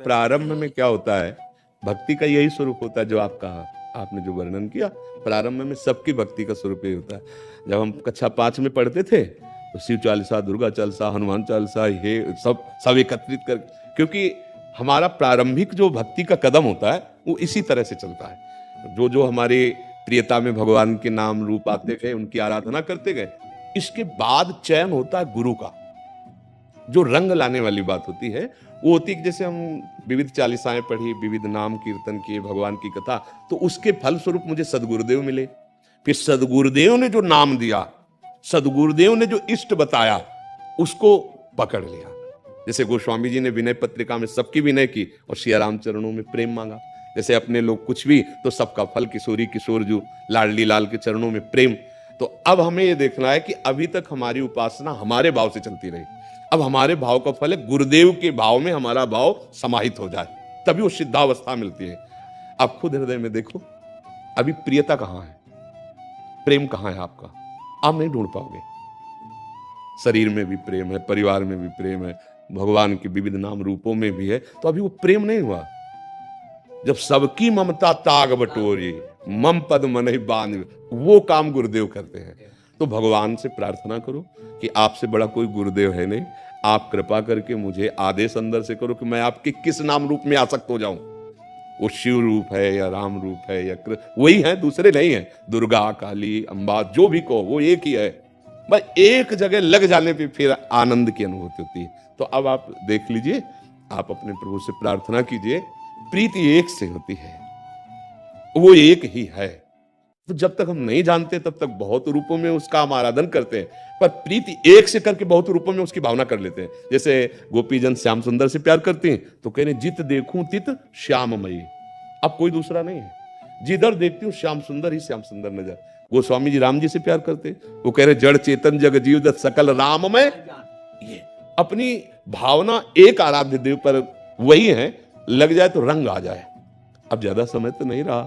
प्रारंभ में क्या होता है, भक्ति का यही स्वरूप होता है जो आप कहा, आपने जो वर्णन किया। प्रारंभ में सबकी भक्ति का स्वरूप यही होता है। जब हम कक्षा 5 में पढ़ते थे तो शिव चालीसा, दुर्गा चालीसा, हनुमान चालीसा, ये सब एकत्रित कर, क्योंकि हमारा प्रारंभिक जो भक्ति का कदम होता है वो इसी तरह से चलता है। जो जो हमारे प्रियता में भगवान के नाम रूप आते गए, उनकी आराधना करते गए, इसके बाद चयन होता है गुरु का। जो रंग लाने वाली बात होती है वो होती है कि जैसे हम विविध चालीसाएं पढ़ी, विविध नाम कीर्तन किए, भगवान की कथा, तो उसके फलस्वरूप मुझे सदगुरुदेव मिले। फिर सदगुरुदेव ने जो नाम दिया, सदगुरुदेव ने जो इष्ट बताया, उसको पकड़ लिया। जैसे गोस्वामी जी ने विनय पत्रिका में सबकी विनय की और सियाराम चरणों में प्रेम मांगा। जैसे अपने लोग कुछ भी तो सबका फल किशोरी किशोर जो लाडली लाल के चरणों में प्रेम। तो अब हमें ये देखना है कि अभी तक हमारी उपासना हमारे भाव से चलती रही, अब हमारे भाव का फल है गुरुदेव के भाव में हमारा भाव समाहित हो जाए, तभी वो सिद्धावस्था मिलती है। आप खुद हृदय में देखो, अभी प्रियता कहां है, प्रेम कहां है आपका, आप नहीं ढूंढ पाओगे। शरीर में भी प्रेम है, परिवार में भी प्रेम है, भगवान के विविध नाम रूपों में भी है, तो अभी वो प्रेम नहीं हुआ। जब सबकी ममता ताग बटोरी, मम पद मन बांध, वो काम गुरुदेव करते हैं। तो भगवान से प्रार्थना करो कि आपसे बड़ा कोई गुरुदेव है नहीं, आप कृपा करके मुझे आदेश अंदर से करो कि मैं आपके किस नाम रूप में आसक्त हो जाऊं। वो शिव रूप है या राम रूप है या वही है, दूसरे नहीं है। दुर्गा, काली, अंबा, जो भी कहो वो एक ही है। बस एक जगह लग जाने पे फिर आनंद की अनुभूति होती है। तो अब आप देख लीजिए, आप अपने प्रभु से प्रार्थना कीजिए, प्रीति एक से होती है, वो एक ही है। तो जब तक हम नहीं जानते तब तक बहुत रूपों में उसका हम आराधन करते हैं, पर प्रीति एक से करके बहुत रूपों में उसकी भावना कर लेते हैं। जैसे गोपीजन श्याम सुंदर से प्यार करते हैं तो कह रहे जित देखूं तित श्याममयी, अब कोई दूसरा नहीं है, जिधर देखती हूँ श्याम सुंदर ही श्याम सुंदर नजर। गोस्वामी जी राम जी से प्यार करते, वो कह रहे जड़ चेतन जग जीव दत्त सकल राममय। ये अपनी भावना एक आराध्य देव पर वही है, लग जाए तो रंग आ जाए। अब ज्यादा समय तो नहीं रहा,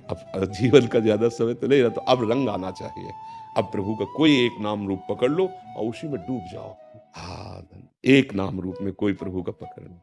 अब जीवन का ज्यादा समय तो नहीं रहा, तो अब रंग आना चाहिए। अब प्रभु का कोई एक नाम रूप पकड़ लो और उसी में डूब जाओ। हाँ, एक नाम रूप में कोई प्रभु का पकड़ लो।